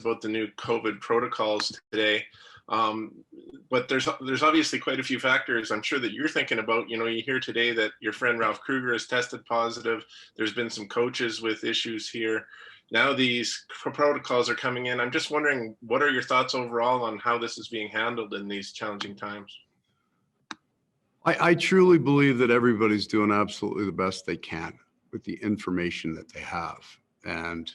about the new COVID protocols today. But there's obviously quite a few factors I'm sure that you're thinking about. You know, you hear today that your friend Ralph Kruger has tested positive. There's been some coaches with issues here. Now these protocols are coming in. I'm just wondering, what are your thoughts overall on how this is being handled in these challenging times? I truly believe that everybody's doing absolutely the best they can with the information that they have. And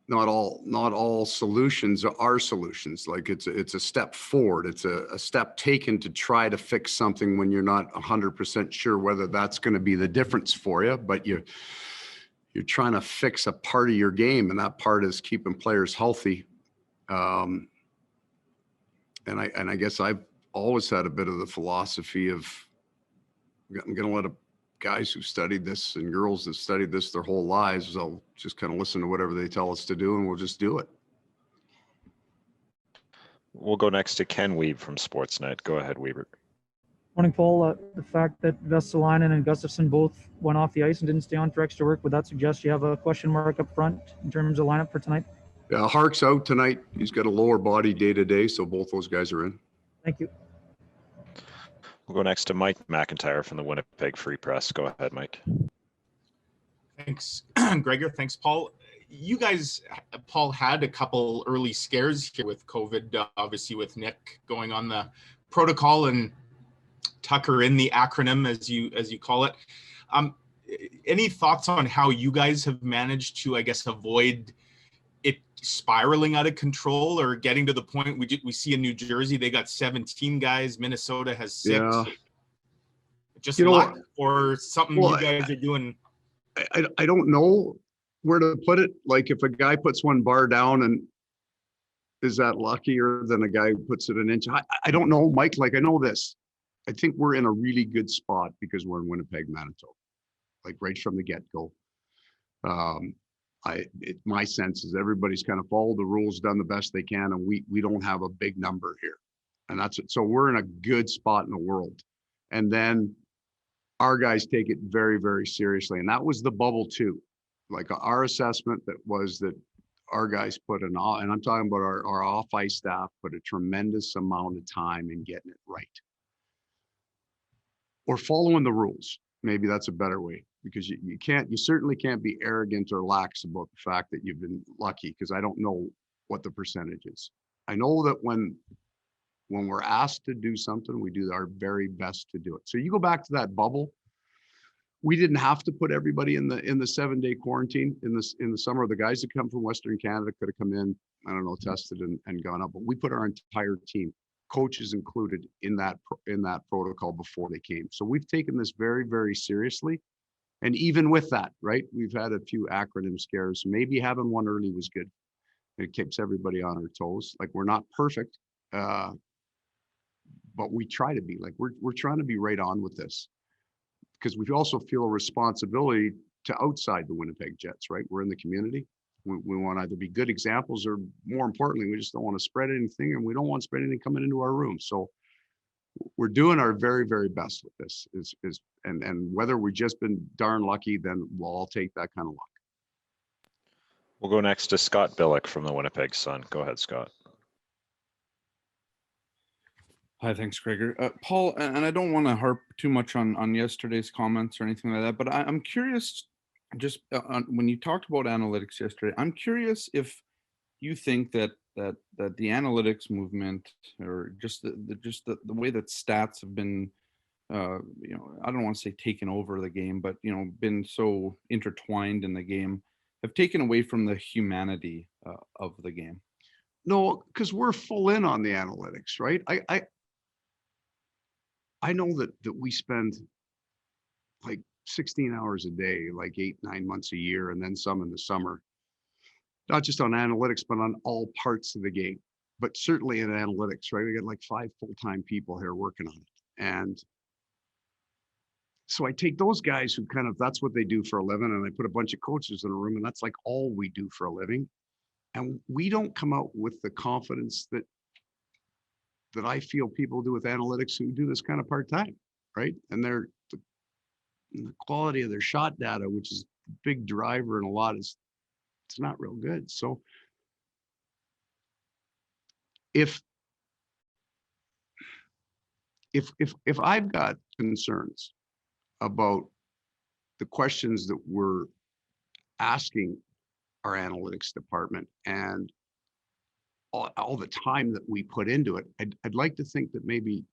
not all solutions are solutions. Like it's a step forward. It's a step taken to try to fix something when you're not 100% sure whether that's going to be the difference for you, but you're trying to fix a part of your game, and that part is keeping players healthy. And I guess I've always had a bit of the philosophy of, I'm going to let guys who've studied this and girls that studied this their whole lives, I'll just kind of listen to whatever they tell us to do, and we'll just do it. We'll go next to Ken Weeb from Sportsnet. Go ahead, Weaver. Morning, Paul. The fact that Vesalainen and Gustafsson both went off the ice and didn't stay on for extra work, would that suggest you have a question mark up front in terms of lineup for tonight? Yeah, Hark's out tonight. He's got a lower body day-to-day, so both those guys are in. Thank you. We'll go next to Mike McIntyre from the Winnipeg Free Press. Go ahead, Mike. Thanks, Gregor. Thanks, Paul. You guys, Paul, had a couple early scares here with COVID, obviously with Nick going on the protocol and Tucker in the acronym, as you call it. Any thoughts on how you guys have managed to, I guess, avoid it spiraling out of control or getting to the point we see in New Jersey, they got 17 guys, Minnesota has 6. Yeah. Just luck or something you guys are doing? I don't know where to put it. Like if a guy puts one bar down, and is that luckier than a guy who puts it an inch? I don't know, Mike. Like I know this. I think we're in a really good spot because we're in Winnipeg, Manitoba, like right from the get-go. My sense is everybody's kind of followed the rules, done the best they can, and we don't have a big number here, and that's it. So we're in a good spot in the world, and then our guys take it very, very seriously, and that was the bubble too. Like our assessment that was that our guys put and I'm talking about our off-ice staff put a tremendous amount of time in getting it right. Or following the rules. Maybe that's a better way, because you certainly can't be arrogant or lax about the fact that you've been lucky, because I don't know what the percentage is. I know that when we're asked to do something, we do our very best to do it. So you go back to that bubble, we didn't have to put everybody in the 7-day quarantine in the summer. The guys that come from Western Canada could have come in, I don't know, tested and gone up, but we put our entire team, coaches included, in that protocol before they came. So we've taken this very, very seriously. And even with that, right, we've had a few acronym scares. Maybe having one early was good. It keeps everybody on our toes. Like we're not perfect, but we try to be. Like we're trying to be right on with this, because we also feel a responsibility to outside the Winnipeg Jets, right? We're in the community. We want to either be good examples, or more importantly, we just don't want to spread anything, and we don't want to spread anything coming into our room. So we're doing our very, very best with this. And whether we've just been darn lucky, then we'll all take that kind of luck. We'll go next to Scott Billick from the Winnipeg Sun. Go ahead, Scott. Hi, thanks, Gregor. Paul, and I don't want to harp too much on yesterday's comments or anything like that, but I'm curious, just when you talked about analytics yesterday, I'm curious if you think that the analytics movement, or just the way that stats have been, I don't want to say taken over the game, but been so intertwined in the game, have taken away from the humanity of the game. No, because we're full in on the analytics, right? I know that we spend like 16 hours a day, like 8-9 months a year, and then some in the summer, not just on analytics, but on all parts of the game, but certainly in analytics, right? We got like 5 full-time people here working on it. And so I take those guys who kind of, that's what they do for a living, and I put a bunch of coaches in a room, and that's like all we do for a living. And we don't come out with the confidence that I feel people do with analytics who do this kind of part-time, right? And the quality of their shot data, which is a big driver in a lot, it's not real good. So if I've got concerns about the questions that we're asking our analytics department and all the time that we put into it, I'd like to think that maybe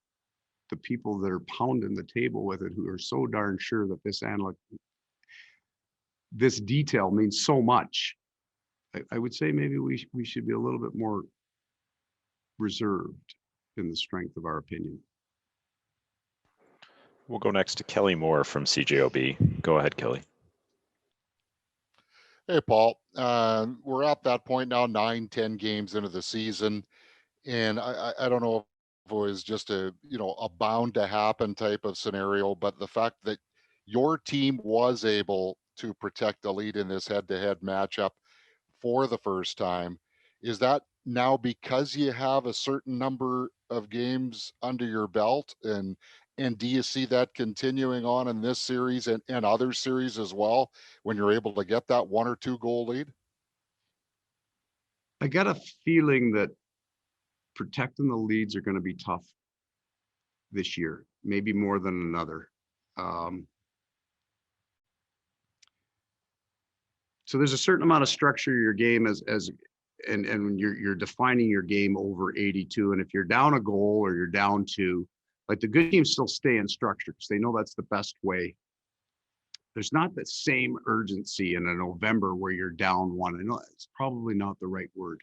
the people that are pounding the table with it, who are so darn sure that this detail means so much, I would say maybe we should be a little bit more reserved in the strength of our opinion. We'll go next to Kelly Moore from CJOB. Go ahead, Kelly. Hey, Paul. We're at that point now, 9-10 games into the season. And I don't know if it was just a bound to happen type of scenario, but the fact that your team was able to protect the lead in this head-to-head matchup for the first time, is that now because you have a certain number of games under your belt? And do you see that continuing on in this series and other series as well, when you're able to get that 1 or 2 goal lead? I got a feeling that protecting the leads are going to be tough this year, maybe more than another. So there's a certain amount of structure to your game and when you're defining your game over 82. And if you're down a goal or you're down 2, like, the good teams still stay in structure because they know that's the best way. There's not the same urgency in a November where you're down 1. I know it's probably not the right word,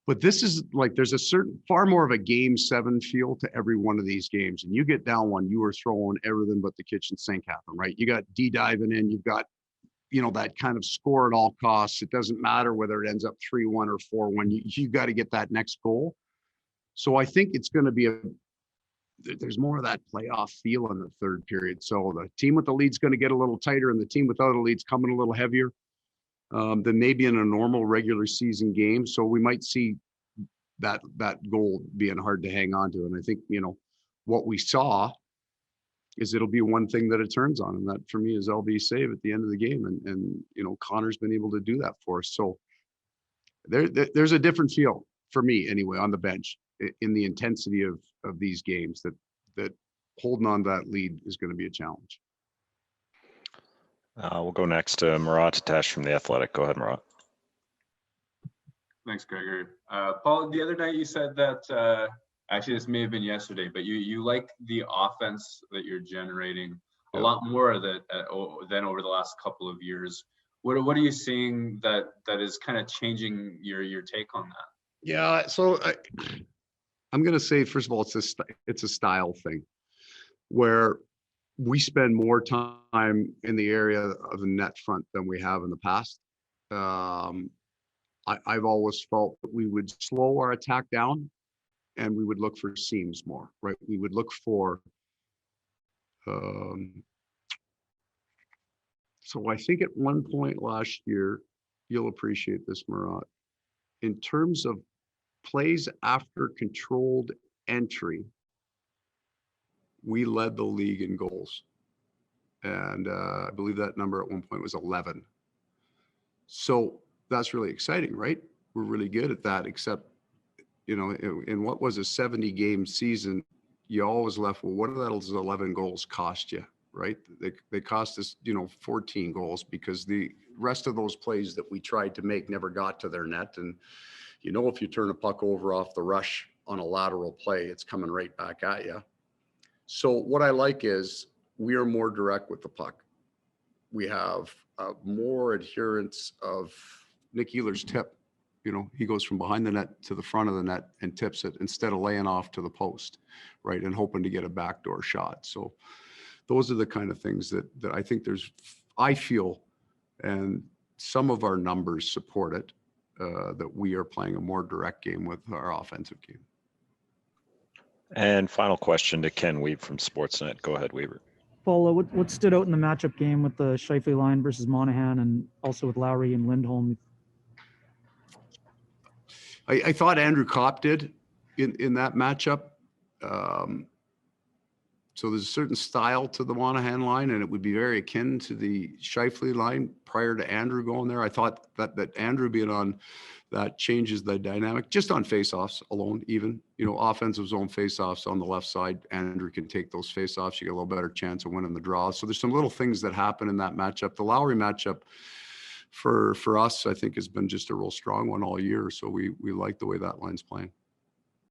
but this is like, there's a certain far more of a game 7 feel to every one of these games. And you get down 1, you are throwing everything but the kitchen sink at them, right? You got D diving in, you've got, that kind of score at all costs. It doesn't matter whether it ends up 3-1 or 4-1. You got to get that next goal. So I think it's going to be there's more of that playoff feel in the third period. So the team with the lead's going to get a little tighter, and the team without a lead's coming a little heavier than maybe in a normal regular season game. So we might see that goal being hard to hang on to. And I think, what we saw is it'll be one thing that it turns on. And that for me is LV save at the end of the game. And Connor's been able to do that for us. So there's a different feel for me anyway on the bench in the intensity of these games that holding on to that lead is going to be a challenge. We'll go next to Murat Tash from The Athletic. Go ahead, Murat. Thanks, Gregor. Paul, the other night you said that, actually this may have been yesterday, but you like the offense that you're generating a lot more than over the last couple of years. What are you seeing that is kind of changing your take on that? Yeah, so I'm going to say, first of all, it's a style thing where we spend more time in the area of the net front than we have in the past. I've always felt that we would slow our attack down and we would look for seams more, right? We would look for, so I think at one point last year, you'll appreciate this, Murat, in terms of plays after controlled entry, we led the league in goals. And I believe that number at one point was 11. So that's really exciting, right? We're really good at that, except, in what was a 70 game season, you always left, well, what do those 11 goals cost you, right? They cost us, 14 goals because the rest of those plays that we tried to make never got to their net. And, if you turn a puck over off the rush on a lateral play, it's coming right back at you. So what I like is we are more direct with the puck. We have more adherence of Nick Ehlers' tip. He goes from behind the net to the front of the net and tips it instead of laying off to the post, right, and hoping to get a backdoor shot. So those are the kind of things that I think I feel, and some of our numbers support it, that we are playing a more direct game with our offensive game. And final question to Ken Weaver from Sportsnet. Go ahead, Weaver. Paul, what stood out in the matchup game with the Scheifele line versus Monahan, and also with Lowry and Lindholm? I thought Andrew Kopp did in that matchup. So there's a certain style to the Monahan line, and it would be very akin to the Shifley line prior to Andrew going there. I thought that Andrew being on that changes the dynamic just on faceoffs alone, even, offensive zone faceoffs on the left side. Andrew can take those faceoffs. You get a little better chance of winning the draw. So there's some little things that happen in that matchup. The Lowry matchup for us, I think, has been just a real strong one all year. So we like the way that line's playing.